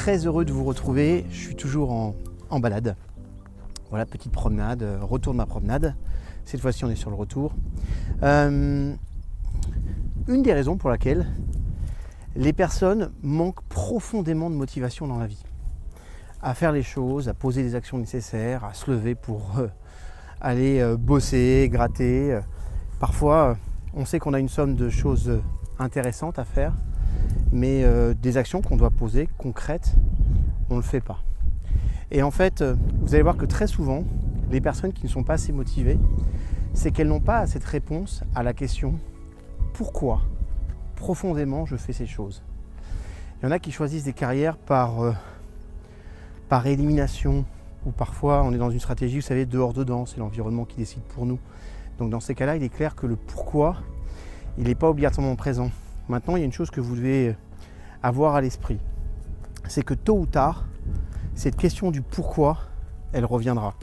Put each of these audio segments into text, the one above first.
très heureux de vous retrouver. Je suis toujours en balade. Voilà, petite promenade, retour de ma promenade. Cette fois-ci, on est sur le retour. Une des raisons pour laquelle les personnes manquent profondément de motivation dans la vie. À faire les choses, à poser les actions nécessaires, à se lever pour aller bosser, gratter. Parfois, on sait qu'on a une somme de choses intéressantes à faire, mais des actions qu'on doit poser, concrètes, on ne le fait pas. Et en fait, vous allez voir que très souvent, les personnes qui ne sont pas assez motivées, c'est qu'elles n'ont pas cette réponse à la question « Pourquoi profondément je fais ces choses ?» Il y en a qui choisissent des carrières par élimination, ou parfois on est dans une stratégie, vous savez, dehors-dedans, c'est l'environnement qui décide pour nous. Donc dans ces cas-là, il est clair que le pourquoi, il n'est pas obligatoirement présent. Maintenant, il y a une chose que vous devez avoir à l'esprit, c'est que tôt ou tard, cette question du pourquoi, elle reviendra.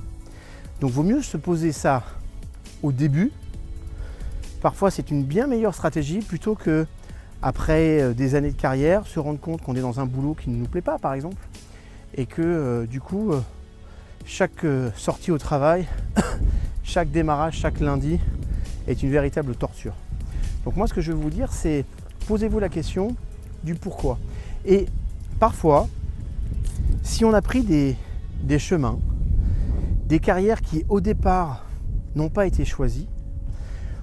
Donc il vaut mieux se poser ça au début. Parfois, c'est une bien meilleure stratégie plutôt que, après des années de carrière, se rendre compte qu'on est dans un boulot qui ne nous plaît pas, par exemple, et que du coup, chaque sortie au travail, chaque démarrage, chaque lundi est une véritable torture. Donc moi, ce que je veux vous dire, c'est posez-vous la question du pourquoi. Et parfois, si on a pris des chemins, des carrières qui au départ n'ont pas été choisies,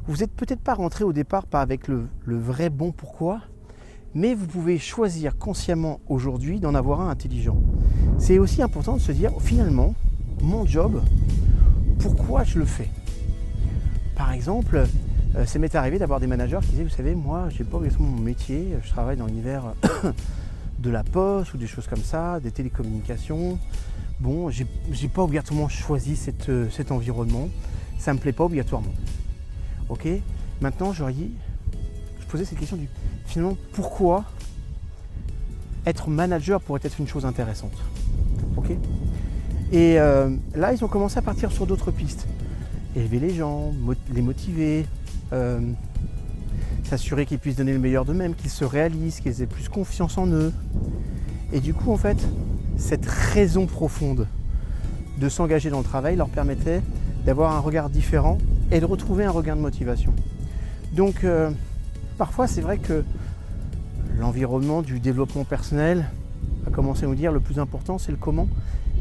vous n'êtes peut-être pas rentré au départ pas avec le vrai bon pourquoi, mais vous pouvez choisir consciemment aujourd'hui d'en avoir un intelligent. C'est aussi important de se dire, finalement, mon job, pourquoi je le fais? Par exemple, ça m'est arrivé d'avoir des managers qui disaient, vous savez, moi, j'ai pas exactement mon métier, je travaille dans l'univers de la poste ou des choses comme ça, des télécommunications. Bon, j'ai pas obligatoirement choisi cet environnement, ça me plaît pas obligatoirement. Ok, maintenant je posais cette question finalement, pourquoi être manager pourrait être une chose intéressante. Ok. Et là, ils ont commencé à partir sur d'autres pistes. Élever les gens, les motiver, s'assurer qu'ils puissent donner le meilleur d'eux-mêmes, qu'ils se réalisent, qu'ils aient plus confiance en eux. Et du coup, en fait, cette raison profonde de s'engager dans le travail leur permettait d'avoir un regard différent et de retrouver un regain de motivation. Donc, parfois, c'est vrai que l'environnement du développement personnel a commencé à nous dire le plus important, c'est le comment,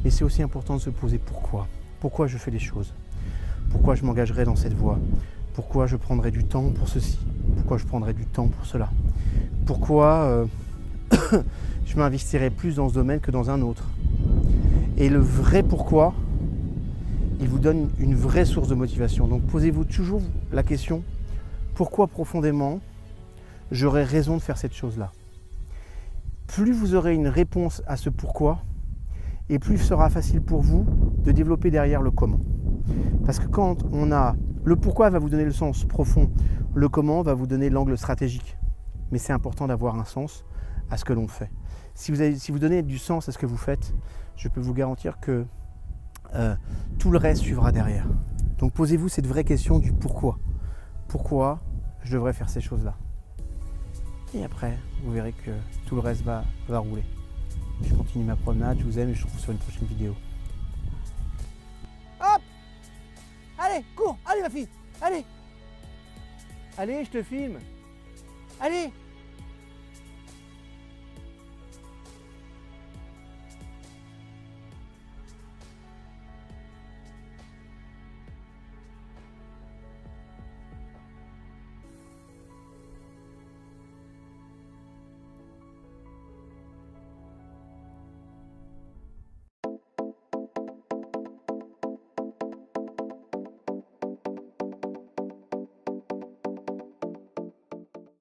mais c'est aussi important de se poser pourquoi. Pourquoi je fais les choses? Pourquoi je m'engagerai dans cette voie? Pourquoi je prendrai du temps pour ceci? Pourquoi je prendrai du temps pour cela? Pourquoi je m'investirai plus dans ce domaine que dans un autre? Et le vrai pourquoi, il vous donne une vraie source de motivation. Donc posez-vous toujours la question, pourquoi profondément j'aurais raison de faire cette chose-là? Plus vous aurez une réponse à ce pourquoi, et plus il sera facile pour vous de développer derrière le comment. Parce que quand on a le pourquoi va vous donner le sens profond, le comment va vous donner l'angle stratégique. Mais c'est important d'avoir un sens à ce que l'on fait. Si vous donnez du sens à ce que vous faites, je peux vous garantir que tout le reste suivra derrière. Donc posez-vous cette vraie question du pourquoi. Pourquoi je devrais faire ces choses-là? Et après, vous verrez que tout le reste va rouler. Je continue ma promenade, je vous aime et je vous retrouve sur une prochaine vidéo. Hop! Allez, cours! Allez ma fille! Allez! Allez, je te filme! Allez!